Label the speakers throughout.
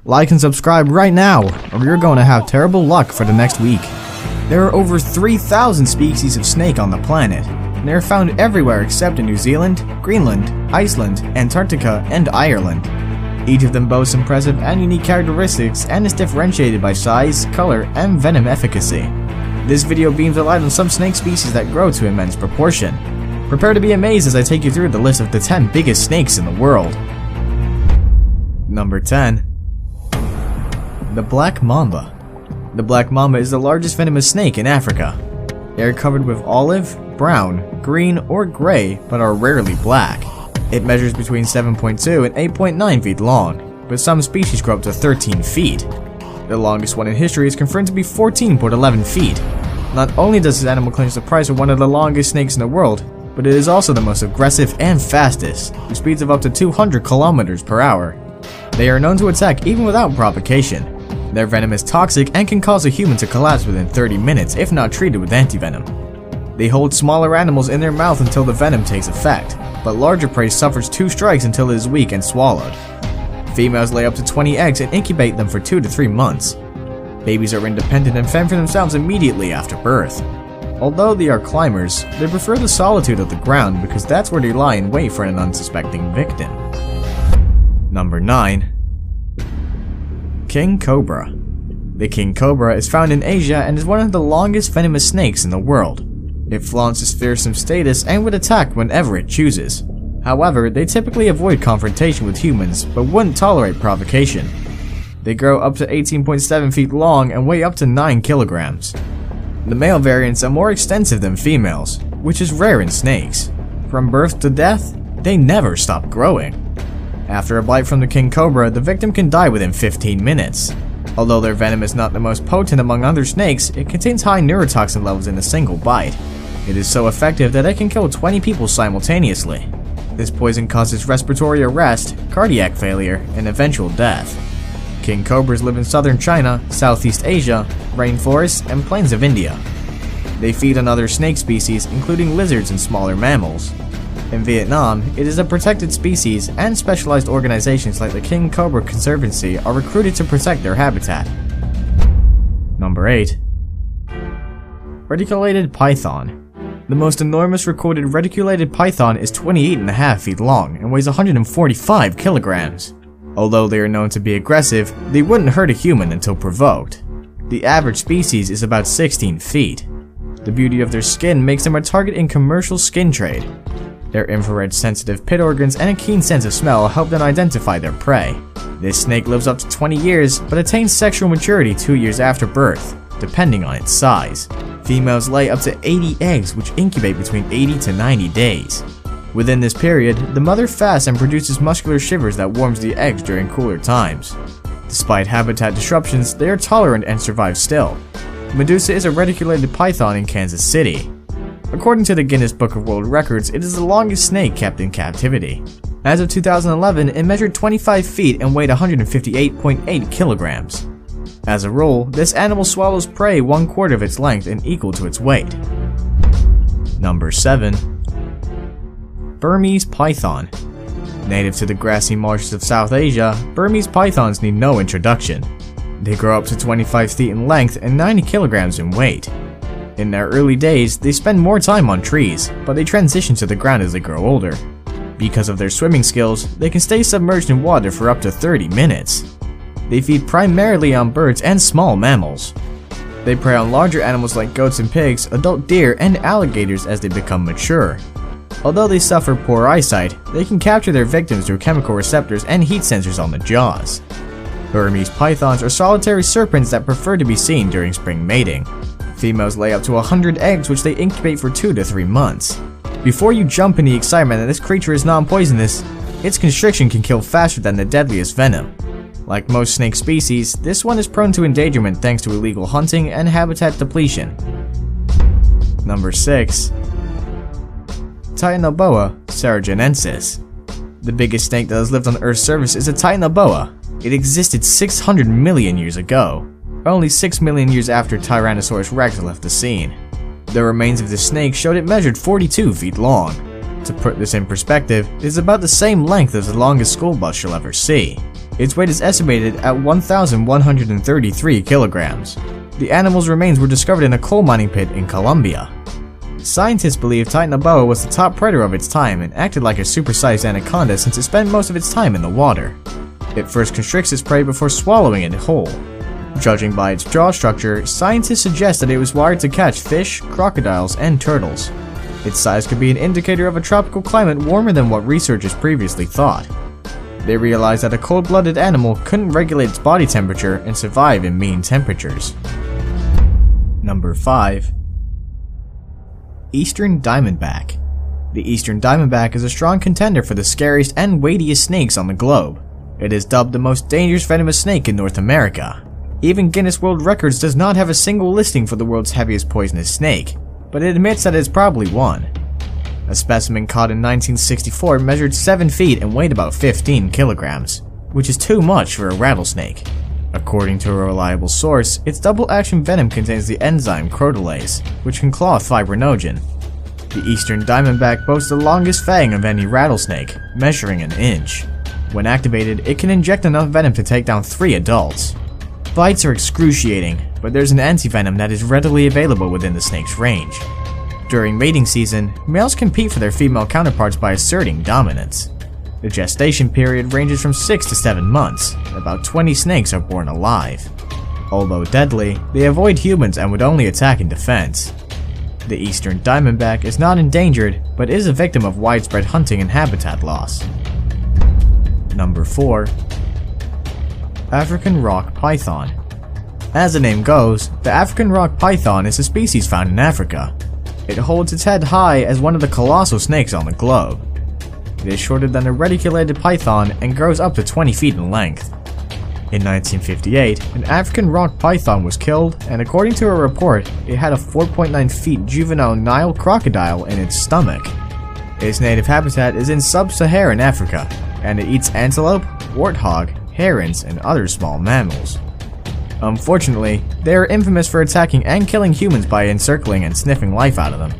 Speaker 1: Like and subscribe right now, or you're going to have terrible luck for the next week. There are over 3,000 species of snake on the planet, and they are found everywhere except in New Zealand, Greenland, Iceland, Antarctica, and Ireland. Each of them boasts impressive and unique characteristics and is differentiated by size, color, and venom efficacy. This video beams a light on some snake species that grow to immense proportion. Prepare to be amazed as I take you through the list of the 10 biggest snakes in the world. Number 10. The Black Mamba. The black mamba is the largest venomous snake in Africa. They are covered with olive, brown, green, or gray, but are rarely black. It measures between 7.2 and 8.9 feet long, but some species grow up to 13 feet. The longest one in history is confirmed to be 14.11 feet. Not only does this animal claim the prize of one of the longest snakes in the world, but it is also the most aggressive and fastest, with speeds of up to 200 kilometers per hour. They are known to attack even without provocation. Their venom is toxic and can cause a human to collapse within 30 minutes if not treated with antivenom. They hold smaller animals in their mouth until the venom takes effect, but larger prey suffers 2 strikes until it is weak and swallowed. Females lay up to 20 eggs and incubate them for 2 to 3 months. Babies are independent and fend for themselves immediately after birth. Although they are climbers, they prefer the solitude of the ground because that's where they lie in wait for an unsuspecting victim. Number 9. King Cobra. The king cobra is found in Asia and is one of the longest venomous snakes in the world. It flaunts its fearsome status and would attack whenever it chooses. However, they typically avoid confrontation with humans, but wouldn't tolerate provocation. They grow up to 18.7 feet long and weigh up to 9 kilograms. The male variants are more extensive than females, which is rare in snakes. From birth to death, they never stop growing. After a bite from the king cobra, the victim can die within 15 minutes. Although their venom is not the most potent among other snakes, it contains high neurotoxin levels in a single bite. It is so effective that it can kill 20 people simultaneously. This poison causes respiratory arrest, cardiac failure, and eventual death. King cobras live in southern China, Southeast Asia, rainforests, and plains of India. They feed on other snake species, including lizards and smaller mammals. In Vietnam, it is a protected species, and specialized organizations like the King Cobra Conservancy are recruited to protect their habitat. Number 8. Reticulated python. The most enormous recorded reticulated python is 28.5 feet long and weighs 145 kilograms. Although they are known to be aggressive, they wouldn't hurt a human until provoked. The average species is about 16 feet. The beauty of their skin makes them a target in commercial skin trade. Their infrared sensitive pit organs and a keen sense of smell help them identify their prey. This snake lives up to 20 years, but attains sexual maturity 2 years after birth, depending on its size. Females lay up to 80 eggs, which incubate between 80 to 90 days. Within this period, the mother fasts and produces muscular shivers that warms the eggs during cooler times. Despite habitat disruptions, they are tolerant and survive still. Medusa is a reticulated python in Kansas City. According to the Guinness Book of World Records, it is the longest snake kept in captivity. As of 2011, it measured 25 feet and weighed 158.8 kilograms. As a rule, this animal swallows prey 1/4 of its length and equal to its weight. Number 7. Burmese python. Native to the grassy marshes of South Asia, Burmese pythons need no introduction. They grow up to 25 feet in length and 90 kilograms in weight. In their early days, they spend more time on trees, but they transition to the ground as they grow older. Because of their swimming skills, they can stay submerged in water for up to 30 minutes. They feed primarily on birds and small mammals. They prey on larger animals like goats and pigs, adult deer, and alligators as they become mature. Although they suffer poor eyesight, they can capture their victims through chemical receptors and heat sensors on the jaws. Burmese pythons are solitary serpents that prefer to be seen during spring mating. Females lay up to 100 eggs, which they incubate for 2 to 3 months. Before you jump in the excitement that this creature is non-poisonous, its constriction can kill faster than the deadliest venom. Like most snake species, this one is prone to endangerment thanks to illegal hunting and habitat depletion. Number 6. Titanoboa ceruginosus. The biggest snake that has lived on Earth's surface is a Titanoboa. It existed 600 million years ago, only 6 million years after Tyrannosaurus rex left the scene. The remains of the snake showed it measured 42 feet long. To put this in perspective, it is about the same length as the longest school bus you'll ever see. Its weight is estimated at 1,133 kilograms. The animal's remains were discovered in a coal mining pit in Colombia. Scientists believe Titanoboa was the top predator of its time and acted like a supersized anaconda since it spent most of its time in the water. It first constricts its prey before swallowing it whole. Judging by its jaw structure, scientists suggest that it was wired to catch fish, crocodiles, and turtles. Its size could be an indicator of a tropical climate warmer than what researchers previously thought. They realized that a cold-blooded animal couldn't regulate its body temperature and survive in mean temperatures. Number 5. Eastern Diamondback. The Eastern Diamondback is a strong contender for the scariest and weightiest snakes on the globe. It is dubbed the most dangerous venomous snake in North America. Even Guinness World Records does not have a single listing for the world's heaviest poisonous snake, but it admits that it is probably one. A specimen caught in 1964 measured 7 feet and weighed about 15 kilograms, which is too much for a rattlesnake. According to a reliable source, its double-action venom contains the enzyme crotolase, which can clothe fibrinogen. The Eastern Diamondback boasts the longest fang of any rattlesnake, measuring an inch. When activated, it can inject enough venom to take down 3 adults. Bites are excruciating, but there's an antivenom that is readily available within the snake's range. During mating season, males compete for their female counterparts by asserting dominance. The gestation period ranges from 6 to 7 months. About 20 snakes are born alive. Although deadly, they avoid humans and would only attack in defense. The Eastern Diamondback is not endangered, but is a victim of widespread hunting and habitat loss. Number 4. African Rock Python. As the name goes, the African Rock Python is a species found in Africa. It holds its head high as one of the colossal snakes on the globe. It is shorter than a reticulated python and grows up to 20 feet in length. In 1958, an African rock python was killed, and according to a report, it had a 4.9 feet juvenile Nile crocodile in its stomach. Its native habitat is in sub-Saharan Africa, and it eats antelope, warthog, herons, and other small mammals. Unfortunately, they are infamous for attacking and killing humans by encircling and sniffing life out of them.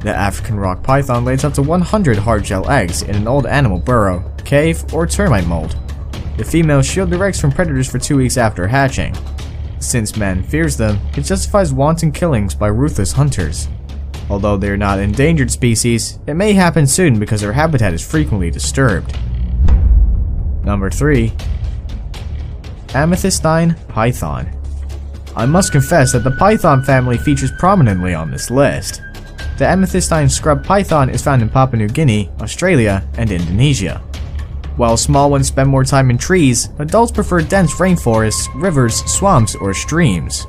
Speaker 1: The African rock python lays up to 100 hard-shell eggs in an old animal burrow, cave, or termite mold. The females shield their eggs from predators for 2 weeks after hatching. Since man fears them, it justifies wanton killings by ruthless hunters. Although they are not an endangered species, it may happen soon because their habitat is frequently disturbed. Number 3. Amethystine Python. I must confess that the python family features prominently on this list. The amethystine scrub python is found in Papua New Guinea, Australia, and Indonesia. While small ones spend more time in trees, adults prefer dense rainforests, rivers, swamps, or streams.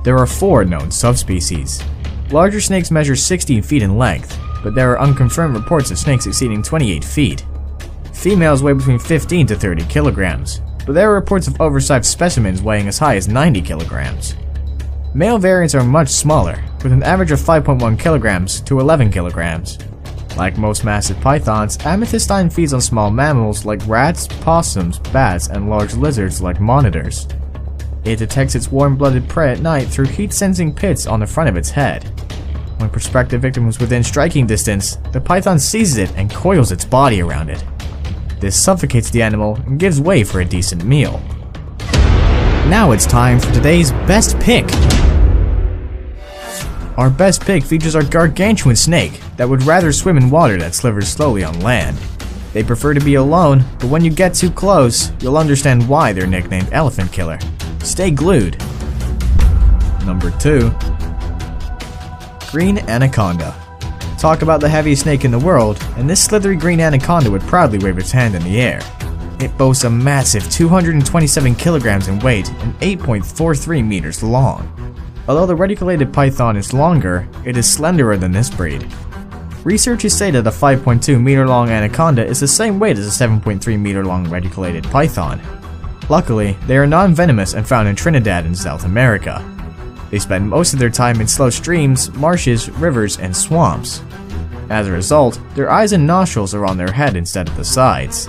Speaker 1: There are 4 known subspecies. Larger snakes measure 16 feet in length, but there are unconfirmed reports of snakes exceeding 28 feet. Females weigh between 15 to 30 kilograms, but there are reports of oversized specimens weighing as high as 90 kilograms. Male variants are much smaller, with an average of 5.1 kilograms to 11 kilograms. Like most massive pythons, amethystine feeds on small mammals like rats, possums, bats, and large lizards like monitors. It detects its warm-blooded prey at night through heat-sensing pits on the front of its head. When prospective victim is within striking distance, the python seizes it and coils its body around it. This suffocates the animal and gives way for a decent meal. Now it's time for today's best pick. Our best pick features our gargantuan snake that would rather swim in water that slithers slowly on land. They prefer to be alone, but when you get too close, you'll understand why they're nicknamed Elephant Killer. Stay glued. Number 2. Green Anaconda. Talk about the heaviest snake in the world, and this slithery green anaconda would proudly wave its hand in the air. It boasts a massive 227 kilograms in weight and 8.43 meters long. Although the reticulated python is longer, it is slenderer than this breed. Researchers say that a 5.2 meter long anaconda is the same weight as a 7.3 meter long reticulated python. Luckily, they are non-venomous and found in Trinidad and South America. They spend most of their time in slow streams, marshes, rivers, and swamps. As a result, their eyes and nostrils are on their head instead of the sides.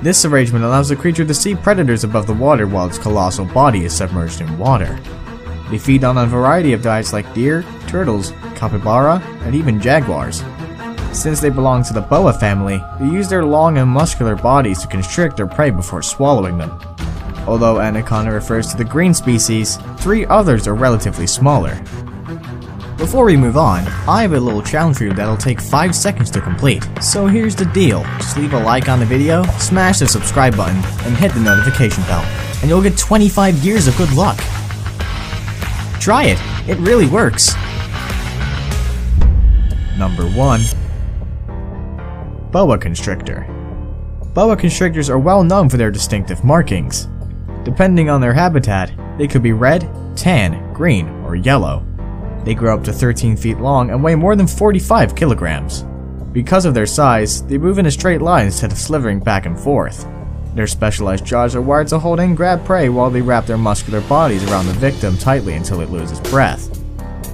Speaker 1: This arrangement allows the creature to see predators above the water while its colossal body is submerged in water. They feed on a variety of diets like deer, turtles, capybara, and even jaguars. Since they belong to the boa family, they use their long and muscular bodies to constrict their prey before swallowing them. Although anaconda refers to the green species, 3 others are relatively smaller. Before we move on, I have a little challenge for you that'll take 5 seconds to complete. So here's the deal, just leave a like on the video, smash the subscribe button, and hit the notification bell, and you'll get 25 years of good luck. Try it, it really works. Number 1. Boa constrictor. Boa constrictors are well known for their distinctive markings. Depending on their habitat, they could be red, tan, green, or yellow. They grow up to 13 feet long and weigh more than 45 kilograms. Because of their size, they move in a straight line instead of slithering back and forth. Their specialized jaws are wired to hold and grab prey while they wrap their muscular bodies around the victim tightly until it loses breath.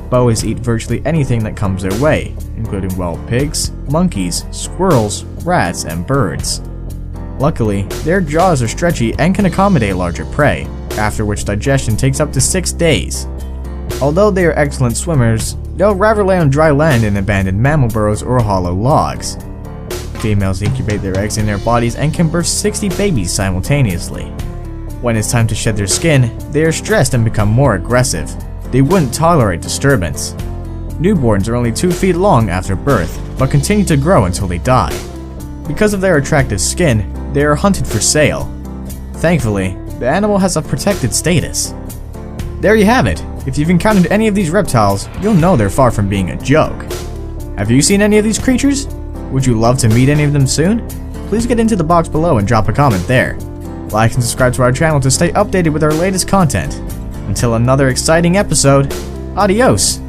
Speaker 1: Boas eat virtually anything that comes their way, including wild pigs, monkeys, squirrels, rats, and birds. Luckily, their jaws are stretchy and can accommodate larger prey, after which digestion takes up to 6 days. Although they are excellent swimmers, they'll rather lay on dry land in abandoned mammal burrows or hollow logs. Females incubate their eggs in their bodies and can birth 60 babies simultaneously. When it's time to shed their skin, they are stressed and become more aggressive. They wouldn't tolerate disturbance. Newborns are only 2 feet long after birth, but continue to grow until they die. Because of their attractive skin, they are hunted for sale. Thankfully, the animal has a protected status. There you have it. If you've encountered any of these reptiles, you'll know they're far from being a joke. Have you seen any of these creatures? Would you love to meet any of them soon? Please get into the box below and drop a comment there. Like and subscribe to our channel to stay updated with our latest content. Until another exciting episode, adios!